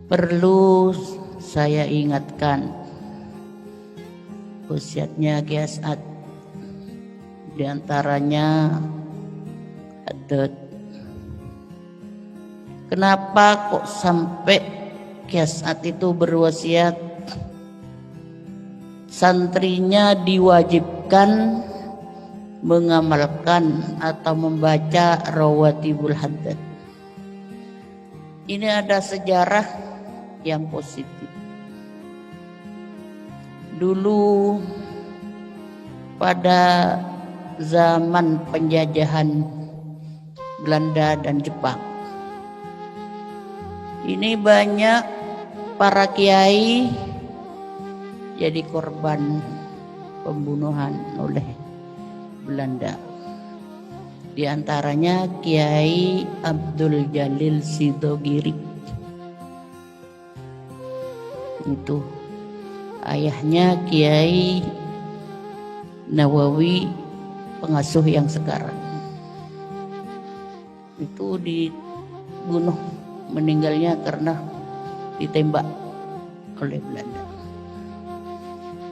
Perlu saya ingatkan wasiatnya Kiai As'ad, diantaranya adat. Kenapa kok sampai Kiai As'ad itu berwasiat santrinya diwajibkan mengamalkan atau membaca rawatibul haddad? Ini ada sejarah yang positif. Dulu pada zaman penjajahan Belanda dan Jepang, ini banyak para kiai jadi korban pembunuhan oleh Belanda. Di antaranya Kiai Abdul Jalil Sidogiri. Itu ayahnya Kiai Nawawi, pengasuh yang sekarang. Itu dibunuh, meninggalnya karena ditembak oleh Belanda.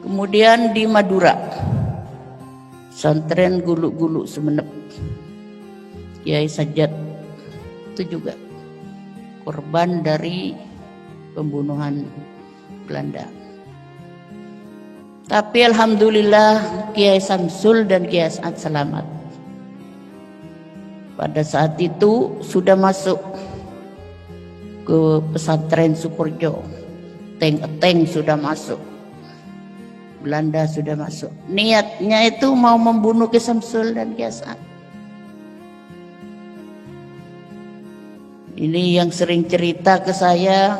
Kemudian di Madura, pesantren Guluk-Guluk Semenep, Kiai Sajjad itu juga korban dari pembunuhan Belanda. Tapi alhamdulillah Kiai Samsul dan Kiai As'ad selamat. Pada saat itu sudah masuk ke pesantren Sukorjo, tank sudah masuk, Belanda sudah masuk. Niatnya itu mau membunuh Kiai Samsul dan Kiai As'ad. Ini yang sering cerita ke saya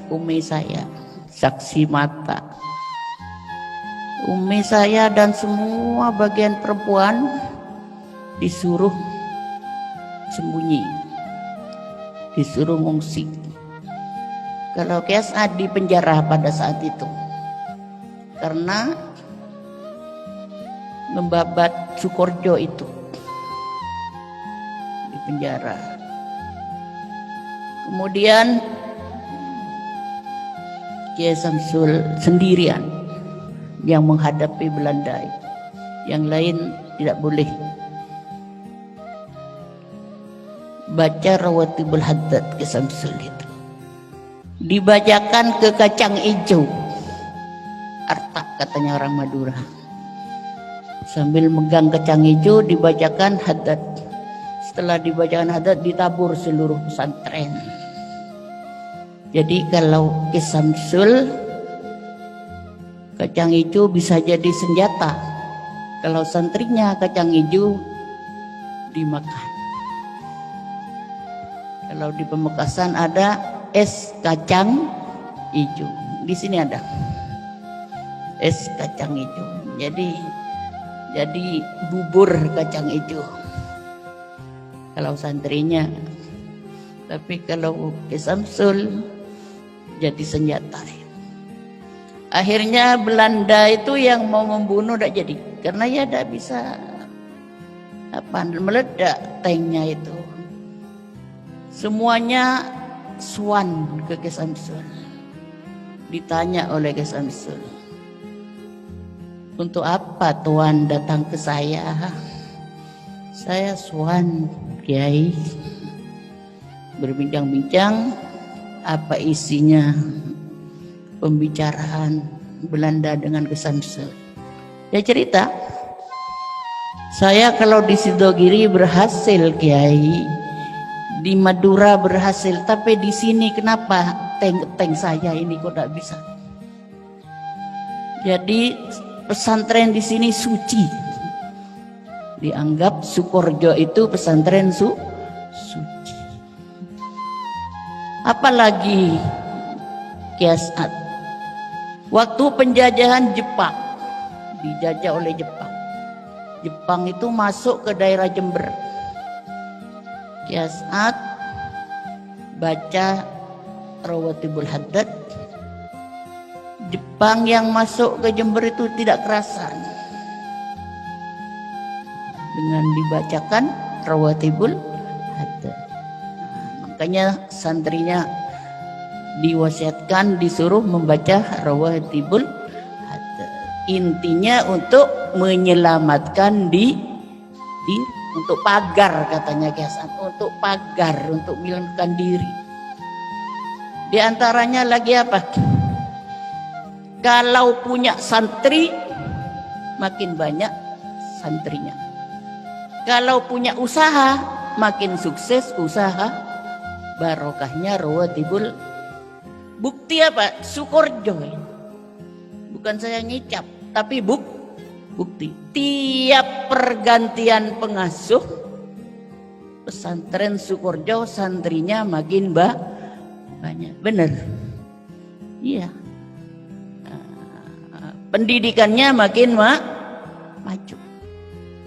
umi saya, saksi mata. Umi saya dan semua bagian perempuan disuruh sembunyi, disuruh ngungsi. Kalau Kiai As'ad di penjara pada saat itu karena membabat Sukorjo itu, di penjara. Kemudian Kiai Samsul sendirian yang menghadapi Belanda, yang lain tidak boleh baca rawatibul haddad. Kiai Samsul itu dibacakan ke kacang hijau, artak katanya orang Madura, sambil megang kacang hijau dibacakan haddad. Setelah dibacakan haddad ditabur seluruh pesantren. Jadi kalau Kiai Samsul, kacang hijau bisa jadi senjata. Kalau santrinya kacang hijau dimakan. Kalau di Pamekasan ada es kacang hijau, di sini ada es kacang hijau. Jadi bubur kacang hijau kalau santrinya. Tapi kalau Kiai Samsul jadi senjata. Akhirnya Belanda itu yang mau membunuh tidak jadi, karena ya tidak bisa meledak tanknya itu. Semuanya swan ke Kiai Samsul. Ditanya oleh Kiai Samsul, untuk apa Tuan datang ke saya? Saya swan Kiai. Berbincang-bincang, apa isinya pembicaraan Belanda dengan Kiai Samsul. Dia cerita, saya kalau di Sidogiri berhasil Kiai, di Madura berhasil, tapi di sini kenapa tank saya ini kok tidak bisa? Jadi pesantren di sini suci, dianggap Sukorjo itu pesantren suci. Apalagi Kiai As'ad waktu penjajahan Jepang, dijajah oleh Jepang. Jepang itu masuk ke daerah Jember. Kiai As'ad baca rawatibul haddad. Jepang yang masuk ke Jember itu tidak kerasan dengan dibacakan rawatibul haddad. Makanya santrinya diwasiatkan disuruh membaca rawatibul hadat. Intinya untuk menyelamatkan diri, untuk pagar katanya Kiasan, untuk pagar, untuk menyelamatkan diri. Di antaranya lagi apa? Kalau punya santri, makin banyak santrinya. Kalau punya usaha, makin sukses usaha, barokahnya rawatibul. Bukti apa? Sukorjo. Bukan saya ngicap, tapi bukti. Tiap pergantian pengasuh pesantren Sukorjo, santrinya makin banyak. Benar. Iya. Pendidikannya makin maju.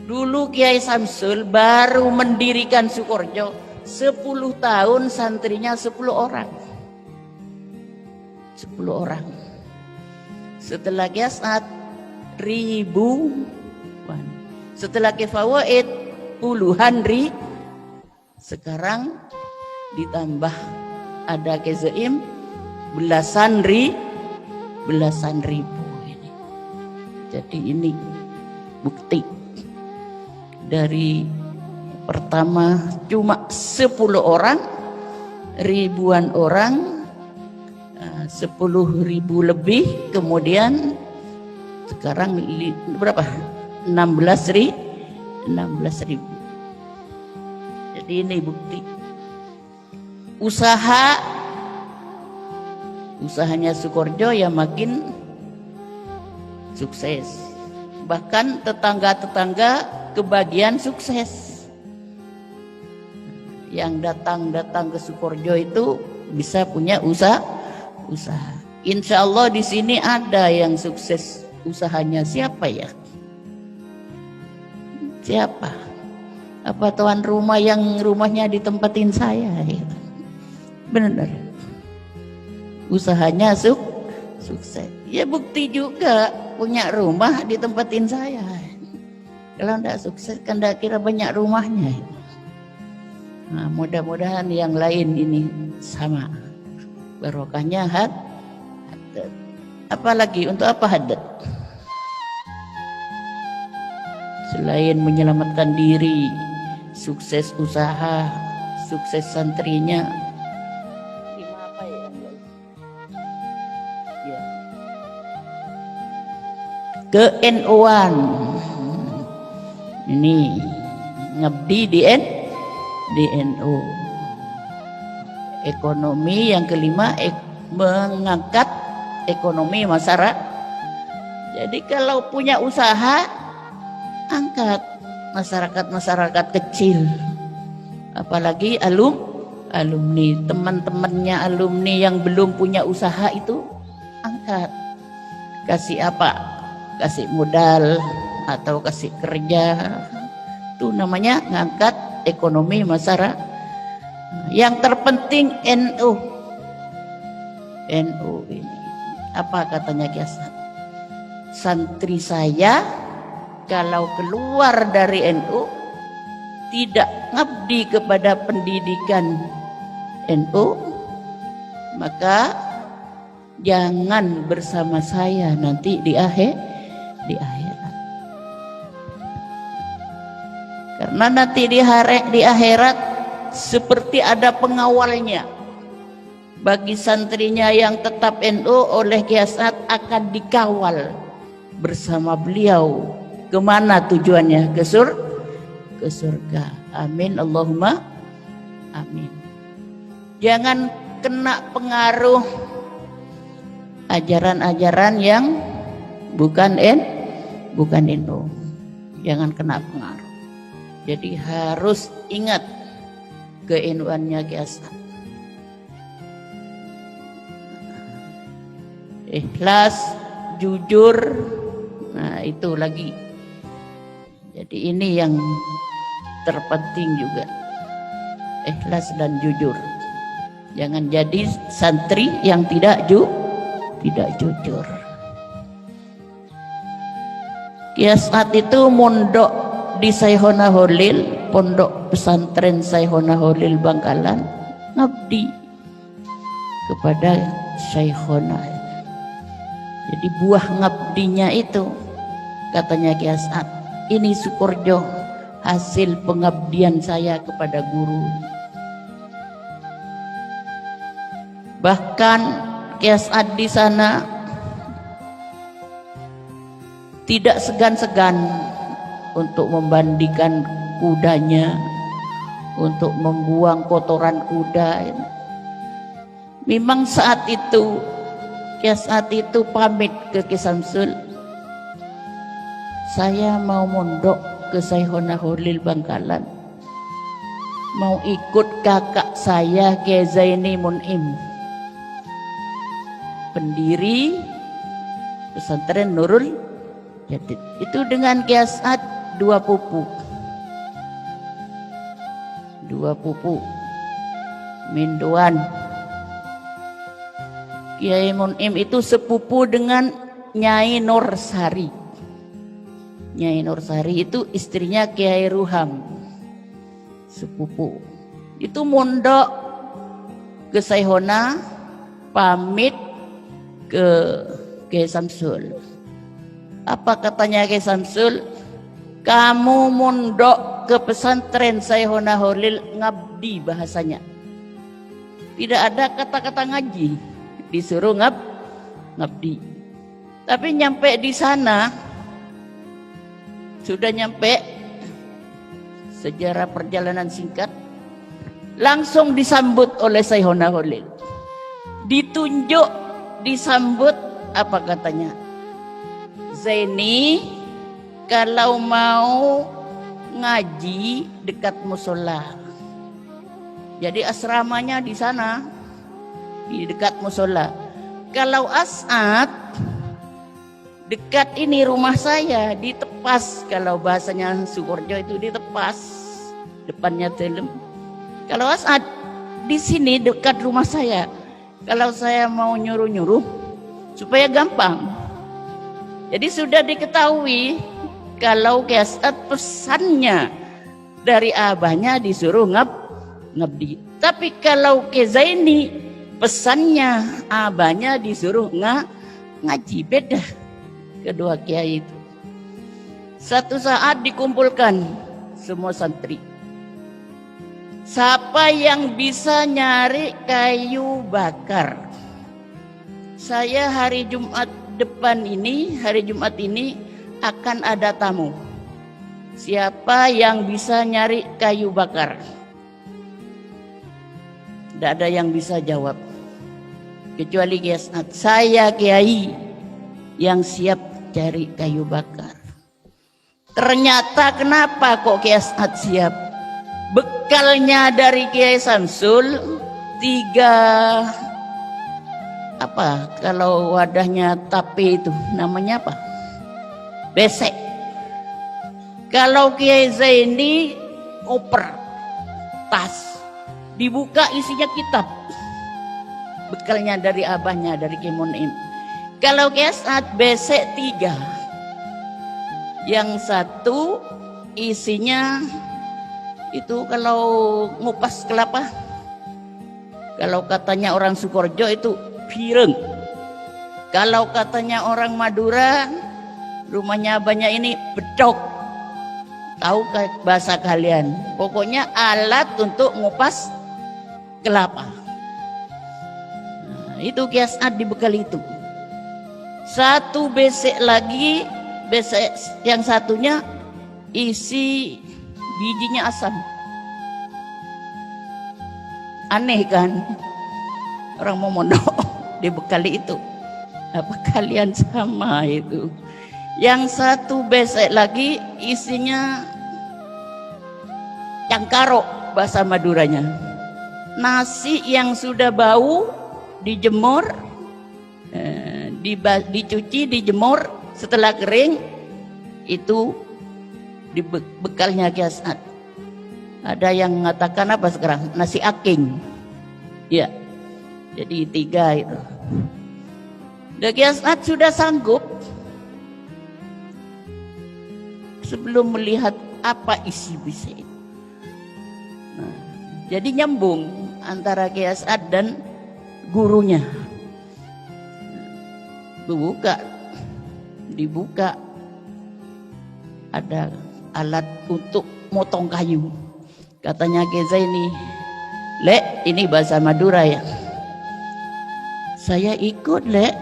Dulu Kiai Samsul baru mendirikan Sukorjo 10 tahun, santrinya 10 orang. 10 orang. Setelah Kiasat ribuan. Setelah Kifawaid puluhan sekarang ditambah ada Kezaim belasan ribu ini. Jadi ini bukti dari pertama cuma 10 orang, ribuan orang, 10.000 lebih, kemudian sekarang berapa? 16.000. Jadi ini bukti. Usahanya Sukorjo ya makin sukses. Bahkan tetangga-tetangga kebagian sukses. Yang datang ke Sukorjo itu bisa punya usaha. Insya Allah di sini ada yang sukses usahanya. Siapa ya? Siapa? Apa tuan rumah yang rumahnya ditempatin saya? Benar. Usahanya sukses. Ya bukti juga punya rumah ditempatin saya. Kalau tidak sukses kan tidak kira banyak rumahnya. Nah, mudah-mudahan yang lain ini sama. Barokahnya hadat. Apalagi untuk apa hadat? Selain menyelamatkan diri, sukses usaha, sukses santrinya. Lima apa ya? Ya. Ke-NU-an. Ini ngabdi di NU. Ekonomi yang kelima, mengangkat ekonomi masyarakat. Jadi kalau punya usaha, angkat masyarakat kecil, apalagi alumni, teman-temannya alumni yang belum punya usaha itu angkat, kasih apa? Kasih modal atau kasih kerja, itu namanya ngangkat ekonomi masyarakat. Yang terpenting NU ini apa katanya Kiasan? Santri saya kalau keluar dari NU tidak ngabdi kepada pendidikan NU, maka jangan bersama saya nanti di akhirat. Karena nanti di akhirat seperti ada pengawalnya. Bagi santrinya yang tetap NU oleh Kiasat akan dikawal bersama beliau. Kemana tujuannya? Ke surga. Amin. Allahumma amin. Jangan kena pengaruh ajaran-ajaran yang bukan NU. Jangan kena pengaruh. Jadi harus ingat ke-NU-annya Kiasat. Ikhlas, jujur. Nah, itu lagi. Jadi ini yang terpenting juga. Ikhlas dan jujur. Jangan jadi santri yang tidak jujur. Kiasat itu mondok di Sayhona Holil, pondok pesantren Sayhona Holil Bangkalan, ngabdi. kepada Syekhona. Jadi buah ngabdinya itu, katanya Ki As'ad, ini Sukorjo, hasil pengabdian saya kepada guru. Bahkan Ki As'ad di sana tidak segan-segan untuk membandikan kudanya, untuk membuang kotoran kuda. Memang saat itu Ki As'ad itu pamit ke Ki Samsul, saya mau mondok ke Syekhona Holil Bangkalan, mau ikut kakak saya Kiai Zaini Mun'im, pendiri pesantren Nurul Jadid. Itu dengan Ki As'ad dua pupu Minduan. Kiai Mun'im itu sepupu dengan Nyai Nursari. Nyai Nursari itu istrinya Kiai Ruham, sepupu. Itu mondok ke Syekhona, pamit ke Kiai Samsul. Apa katanya Kiai Samsul? Kamu mondok ke pesantren Syekhona Holil ngabdi bahasanya. Tidak ada kata-kata ngaji, disuruh ngabdi. Tapi nyampe di sana, sudah nyampe, sejarah perjalanan singkat, langsung disambut oleh Syekhona Holil. Ditunjuk, disambut, apa katanya? Zaini, kalau mau ngaji dekat musola. Jadi asramanya di sana, di dekat musola. Kalau As'ad, dekat ini rumah saya, di Tepas. Kalau bahasanya Sukorjo itu di Tepas, depannya Telem. Kalau As'ad, di sini dekat rumah saya. Kalau saya mau nyuruh-nyuruh, supaya gampang. Jadi sudah diketahui kalau Ki As'ad pesannya dari abahnya disuruh ngabdi. Tapi kalau Ki Zaini pesannya abahnya disuruh ngaji, beda kedua kiai itu. Satu saat dikumpulkan semua santri. Siapa yang bisa nyari kayu bakar? Saya hari Jumat depan ini, hari Jumat ini akan ada tamu. Siapa yang bisa nyari kayu bakar? Tidak ada yang bisa jawab kecuali Ki As'ad. Saya kiai yang siap cari kayu bakar. Ternyata kenapa kok Ki As'ad siap? Bekalnya dari Kiai Samsul 3 apa, kalau wadahnya tape itu namanya apa? Besek. Kalau Kiai Zaini koper, tas, dibuka isinya kitab. Bekalnya dari abahnya, dari Kiai Mun'im. Kalau Ki As'ad besek 3. Yang satu isinya itu kalau ngupas kelapa. Kalau katanya orang Sukorjo itu pireng. Kalau katanya orang Madura, rumahnya abahnya ini bedok. Tahu bahasa kalian? Pokoknya alat untuk ngupas kelapa. Nah, itu Ki As'ad dibekal itu. Satu besek lagi, besek yang satunya isi bijinya asam. Aneh kan? Orang mau mondok dibekali itu. Apa kalian sama itu? Yang satu besek lagi isinya cangkaro bahasa Maduranya. Nasi yang sudah bau dijemur, dicuci, dijemur, setelah kering itu bekalnya Ki As'ad. Ada yang mengatakan apa sekarang? Nasi aking. Ya. Jadi 3 itu. Ki As'ad sudah sanggup sebelum melihat apa isi besek itu. Nah, jadi nyambung antara Ki As'ad dan gurunya. Dibuka, ada alat untuk motong kayu. Katanya Ki Zaini, "Lek, ini bahasa Madura ya. Saya ikut, Lek.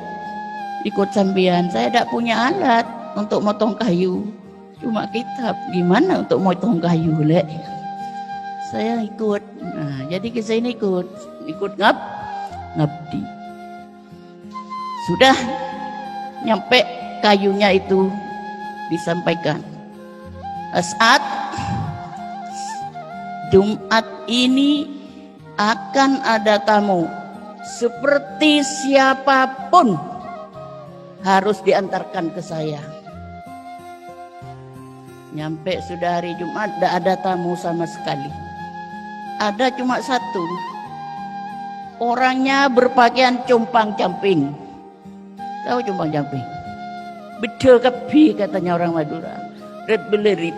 Ikut sambian. Saya tidak punya alat untuk motong kayu. Cuma kitab. Gimana untuk motong kayu, Lek? Saya ikut." Nah, jadi Ki Zaini ikut ngabdi. Sudah nyampe kayunya itu disampaikan. Saat Jumat ini akan ada tamu, seperti siapapun harus diantarkan ke saya. Nyampe sudah hari Jumat, tidak ada tamu sama sekali. Ada cuma satu. Orangnya berpakaian compang-camping. Tahu compang-camping? Bedel kebi katanya orang Madura. Red belerit.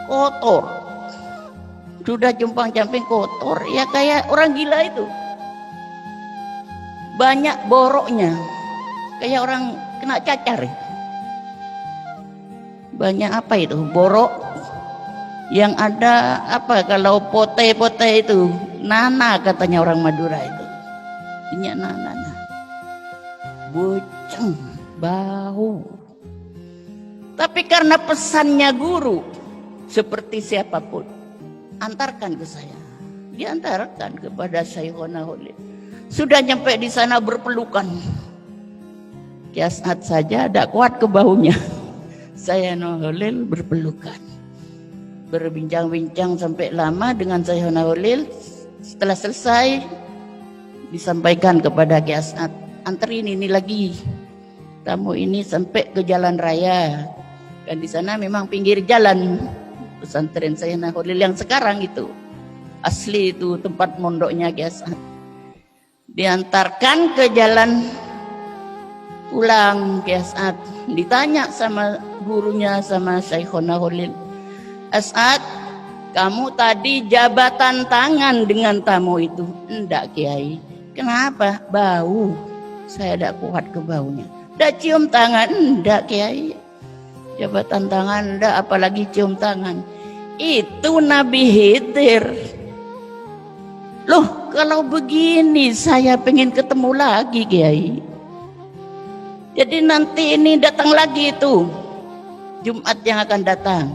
Kotor. Sudah compang-camping kotor. Ya kayak orang gila itu. Banyak boroknya. Kayak orang kena cacar. Banyak apa itu? Borok. Yang ada apa kalau pote-pote itu? Nana katanya orang Madura itu. Minyak nana. Boceng, bau. Tapi karena pesannya guru, seperti siapapun, antarkan ke saya. Diantarkan kepada Syekhona Holil. Sudah nyampe di sana berpelukan. Ki As'ad saja tidak kuat ke baunya. Syekhona Holil berpelukan. Berbincang-bincang sampai lama dengan Syekhona Holil. Setelah selesai, disampaikan kepada Ki As'ad, "Anterin ini lagi. Tamu ini sampai ke jalan raya." Kan di sana memang pinggir jalan pesantren Syekhona Holil yang sekarang itu. Asli itu tempat mondoknya Ki As'ad. Diantarkan ke jalan pulang Ki As'ad. Ditanya sama gurunya, sama Syekhona Holil, "As'ad, kamu tadi jabatan tangan dengan tamu itu?" "Enggak, Kiai." "Kenapa?" "Bau. Saya tidak kuat ke baunya." "Tidak cium tangan?" "Enggak, Kiai." Jabatan tangan enggak, apalagi cium tangan. Itu Nabi Khidir. Loh, kalau begini saya pengen ketemu lagi, Kiai. Jadi nanti ini datang lagi itu Jumat yang akan datang.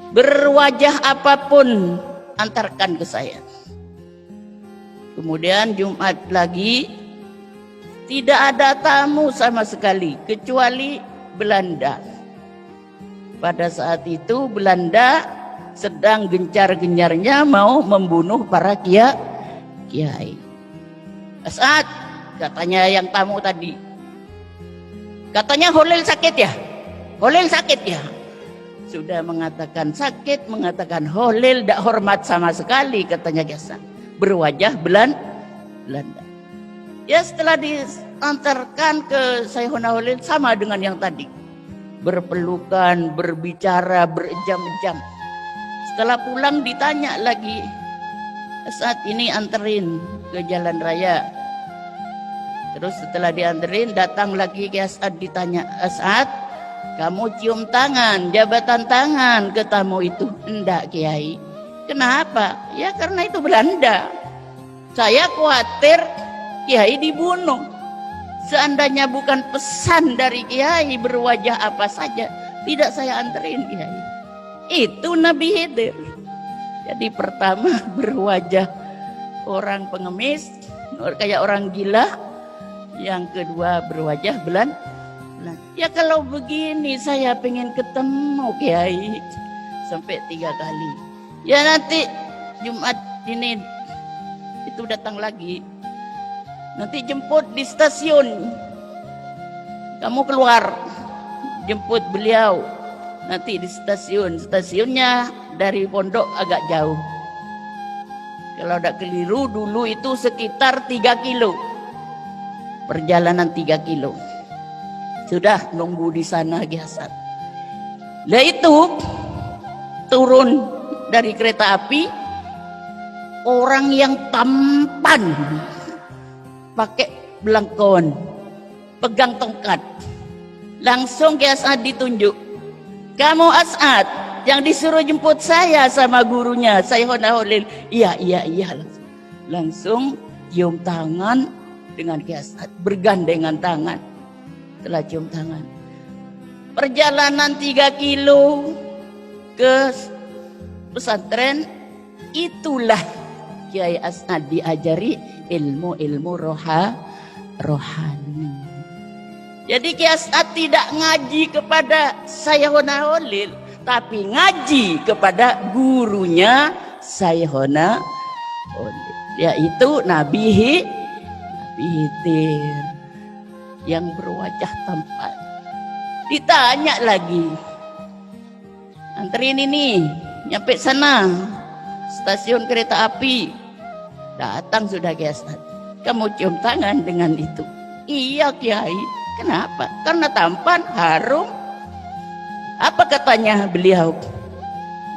Berwajah apapun antarkan ke saya. Kemudian Jumat lagi tidak ada tamu sama sekali kecuali Belanda. Pada saat itu Belanda sedang gencar-gencarnya mau membunuh para kiai. "As'ad," katanya yang tamu tadi, "katanya Holil sakit ya? Holil sakit ya?" Sudah mengatakan sakit, mengatakan Holil tidak hormat sama sekali, katanya Ki. Berwajah Belanda. Ya setelah diantarkan ke Syekhona Holil sama dengan yang tadi. Berpelukan, berbicara berjam-jam. Setelah pulang ditanya lagi, "Saat ini anterin ke jalan raya." Terus setelah dianterin datang lagi Ki As'ad, ditanya, "As'ad, kamu cium tangan, jabatan tangan ke tamu itu?" "Enggak, Kiai." "Kenapa?" "Ya karena itu Belanda. Saya khawatir Kiai dibunuh. Seandainya bukan pesan dari Kiai berwajah apa saja, tidak saya anterin, Kiai." Itu Nabi Khidir. Jadi pertama berwajah orang pengemis, kayak orang gila. Yang kedua berwajah Belanda. Ya kalau begini saya pengen ketemu Kiai sampai 3 kali. Ya nanti Jumat ini itu datang lagi. Nanti jemput di stasiun. Kamu keluar jemput beliau. Nanti di stasiun. Stasiunnya dari pondok agak jauh. Kalau tidak keliru dulu itu sekitar 3 kilo. Perjalanan 3 kilo. Sudah nunggu di sana Ki Hasan. Lah itu turun dari kereta api, orang yang tampan, pakai belangkon, pegang tongkat. Langsung Kiai As'ad ditunjuk, kamu As'ad yang disuruh jemput saya sama gurunya Syekhona Holil. Iya. Langsung cium tangan dengan Kiai As'ad, bergandengan tangan. Setelah cium tangan, perjalanan 3 kilo ke pesantren, itulah Kiai As'ad diajari ilmu-ilmu rohani. Jadi Kiai As'ad tidak ngaji kepada Syekhona Holil, tapi ngaji kepada gurunya Syekhona Holil, yaitu Nabi Khidir yang berwajah tampan. Ditanya lagi, anterin ini nyampe sana stasiun kereta api. Datang sudah Kiai As'ad, kamu cium tangan dengan itu. Iya Kiai. Kenapa? Karena tampan, harum. Apa katanya beliau?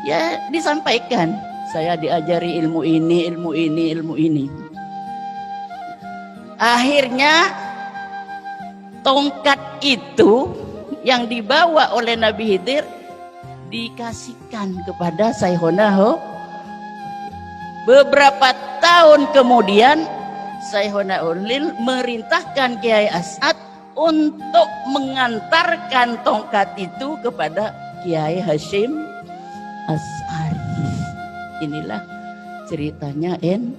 Ya disampaikan, saya diajari ilmu ini. Akhirnya tongkat itu yang dibawa oleh Nabi Khidir dikasihkan kepada Syekhona Holil. Beberapa tahun kemudian Syekhona Holil merintahkan Kiai As'ad untuk mengantarkan tongkat itu kepada Kiai Hasyim Asy'ari. Inilah ceritanya NU.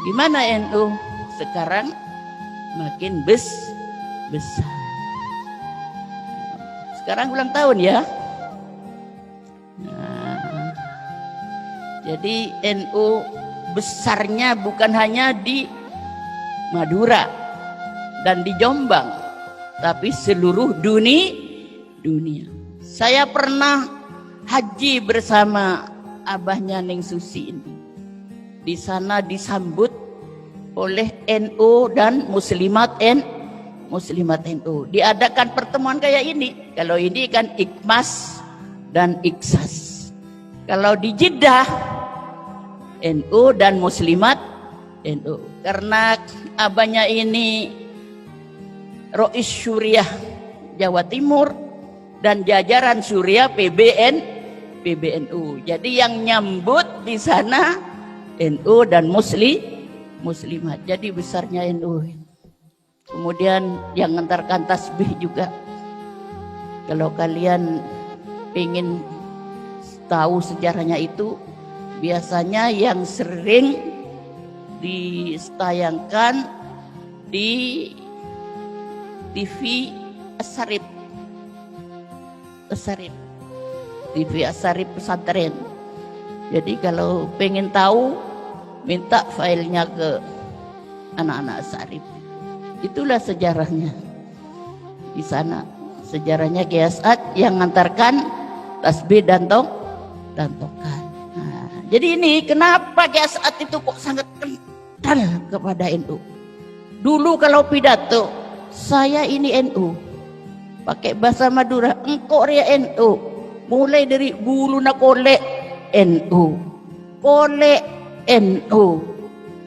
Gimana NU sekarang makin besar. Sekarang ulang tahun ya. Nah, jadi NU besarnya bukan hanya di Madura dan di Jombang, tapi seluruh dunia. Saya pernah haji bersama abahnya Ning Susi ini. Di sana disambut oleh NU dan muslimat NU. Diadakan pertemuan kayak ini. Kalau ini kan Ikmas dan Iksas. Kalau di Jeddah NU dan muslimat NU. Karena abahnya ini Rois Syuriah Jawa Timur dan jajaran Syuriah PBNU. Jadi yang nyambut di sana NU dan muslimat. Jadi besarnya NU. Kemudian yang ngantarkan tasbih juga. Kalau kalian ingin tahu sejarahnya itu, biasanya yang sering ditayangkan di TV Asyarif, TV Asyarif pesantren. Jadi kalau pengen tahu, minta filenya ke anak-anak Asyarif. Itulah sejarahnya di sana. Sejarahnya Kiai As'ad yang mengantarkan tasbih dan tongkat. Nah, jadi ini kenapa Kiai As'ad itu kok sangat kental kepada NU. Dulu kalau pidato, saya ini NU, pakai bahasa Madura, engkau ria NU, mulai dari bulu na kolek NU, kolek NU,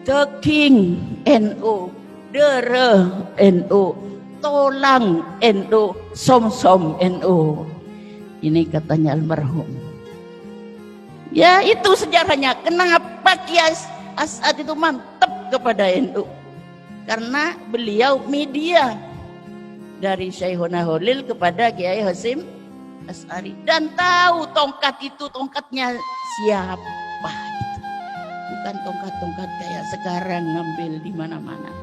teking NU, dere NU, tolang NU, som NU. Ini katanya almarhum. Ya itu sejarahnya. Kenapa Kiai As'ad itu mantap kepada NU? Karena beliau media dari Syekhona Holil kepada Kiai Hasyim Asy'ari, dan tahu tongkat itu tongkatnya siapa gitu. Bukan tongkat-tongkat kayak sekarang ngambil di mana-mana,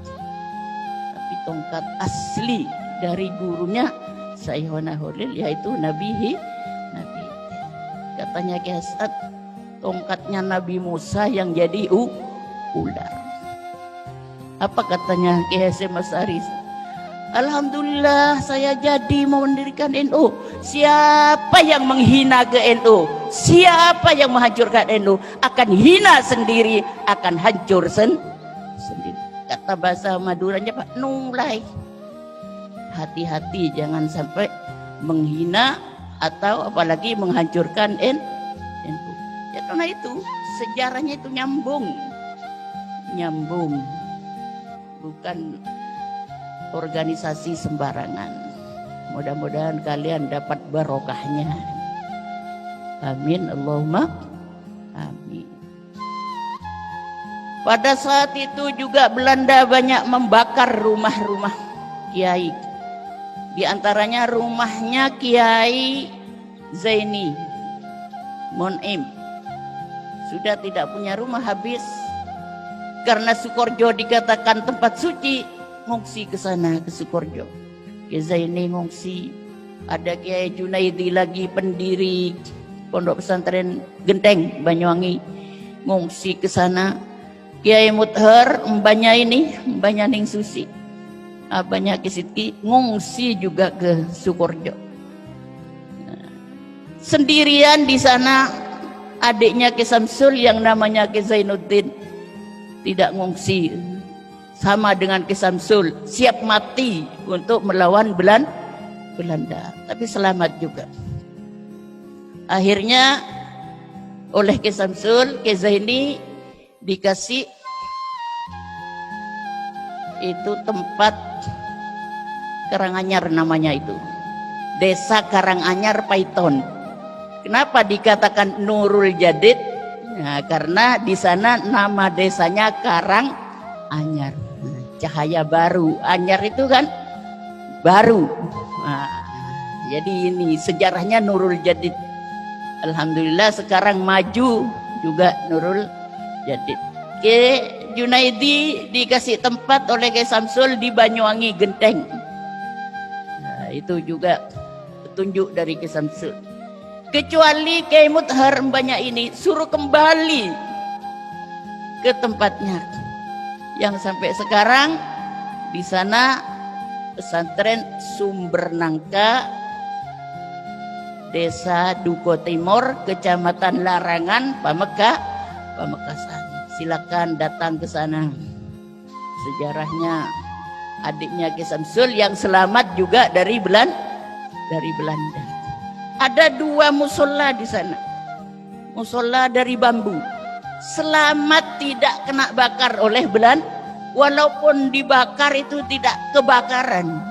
tapi tongkat asli dari gurunya Syekhona Holil, yaitu Nabi. Katanya Kiai As'ad, tongkatnya Nabi Musa yang jadi ular. Apa katanya Kiai Hasyim Asy'ari? Alhamdulillah saya jadi mau mendirikan NU. Siapa yang menghina ke NU, siapa yang menghancurkan NU, akan hina sendiri, akan hancur sendiri. Kata bahasa Maduranya Pak, nulai. Hati-hati jangan sampai menghina atau apalagi menghancurkan NU. Ya karena itu sejarahnya itu nyambung, bukan organisasi sembarangan. Mudah-mudahan kalian dapat barokahnya. Amin, Allahumma amin. Pada saat itu juga Belanda banyak membakar rumah-rumah kiai. Di antaranya rumahnya Kiai Zaini Monim. Sudah tidak punya rumah, habis. Karena Sukorjo dikatakan tempat suci, ngungsi ke sana, ke Sukorjo. Kiai Zaini ngungsi. Ada Kiai Junaidi lagi, pendiri Pondok Pesantren Genteng Banyuwangi, ngungsi ke sana. Kiai Muthar, mbahnya Ning Susi, abahnya Kisitki, ngungsi juga ke Sukorjo. Sendirian di sana adiknya Ki Samsul yang namanya Ki Zainuddin, tidak ngungsi, sama dengan Ki Samsul, siap mati untuk melawan Belanda, tapi selamat juga. Akhirnya oleh Ki Samsul, Ki Zaini dikasih itu tempat Karanganyar namanya itu, Desa Karanganyar Paiton. Kenapa dikatakan Nurul Jadid? Nah, karena di sana nama desanya Karanganyar, cahaya baru. Anyar itu kan baru. Nah, jadi ini sejarahnya Nurul Jadid. Alhamdulillah sekarang maju juga Nurul Jadid. Ke Junaidi dikasih tempat oleh Kiai Samsul di Banyuwangi Genteng. Nah, itu juga petunjuk dari Kiai Samsul. Kecuali Kiai Muthar mbahnya ini suruh kembali ke tempatnya, yang sampai sekarang di sana pesantren Sumber Nangka, Desa Duko Timur, Kecamatan Larangan, Pamekasan. Silakan datang ke sana. Sejarahnya adiknya Kiai Samsul yang selamat juga dari Belanda. Ada 2 musola di sana, musola dari bambu, selamat tidak kena bakar oleh Belanda. Walaupun dibakar itu tidak kebakaran,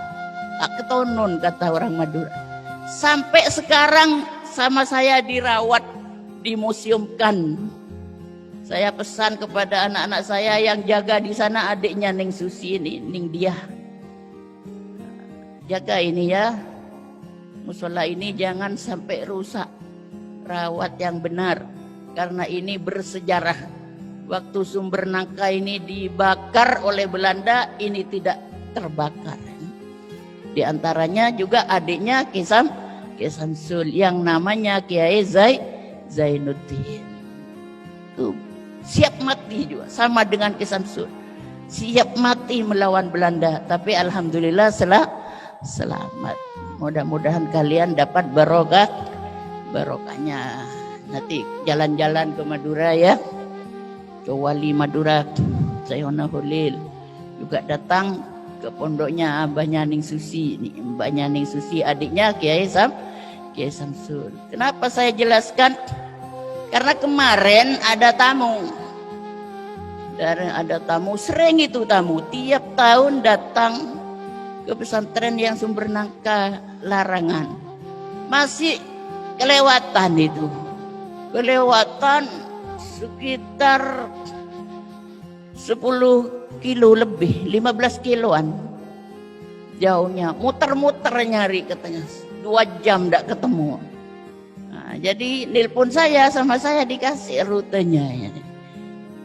tak ketonun kata orang Madura. Sampai sekarang sama saya dirawat, dimuseumkan. Saya pesan kepada anak-anak saya yang jaga di sana, adiknya Ning Susi ini, Ning dia, jaga ini ya, musola ini jangan sampai rusak, rawat yang benar, karena ini bersejarah. Waktu Sumber Nangka ini dibakar oleh Belanda, ini tidak terbakar. Di antaranya juga adiknya Kiai Samsul yang namanya Kiai Zainuddin. Tuh, siap mati juga sama dengan Kiai Samsul, siap mati melawan Belanda, tapi alhamdulillah selamat. Mudah-mudahan kalian dapat barokahnya. Nanti jalan-jalan ke Madura ya, ke Wali Madura Sayona Holil juga datang ke pondoknya abahnya Ning Susi, mbahnya Ning Susi, adiknya Kiai Samsul. Kenapa saya jelaskan? Karena kemarin ada tamu, sering itu tamu, tiap tahun datang ke pesantren yang Sumber Nangka Larangan. Masih kelewatan sekitar 10 kilo lebih, 15 kiloan jauhnya, muter-muter nyari katanya, 2 jam tidak ketemu. Nah, jadi nelpon saya, sama saya dikasih rutenya.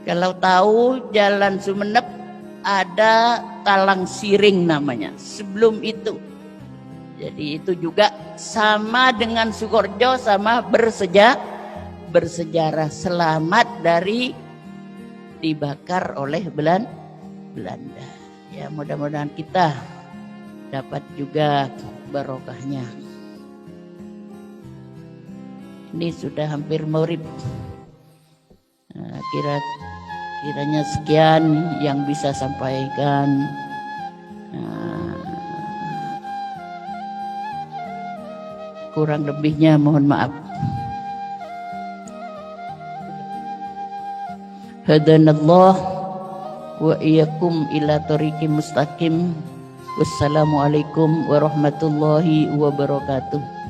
Kalau tahu Jalan Sumenep ada Talang Siring namanya, sebelum itu. Jadi itu juga sama dengan Sukorjo, sama bersejarah, selamat dari dibakar oleh Belanda. Ya, mudah-mudahan kita dapat juga barokahnya. Ini sudah hampir maghrib. Nah, kiranya sekian yang bisa sampaikan. Kurang lebihnya mohon maaf. Hadanallah wa iyyakum ila thoriqim mustaqim. Wassalamualaikum warahmatullahi wabarakatuh.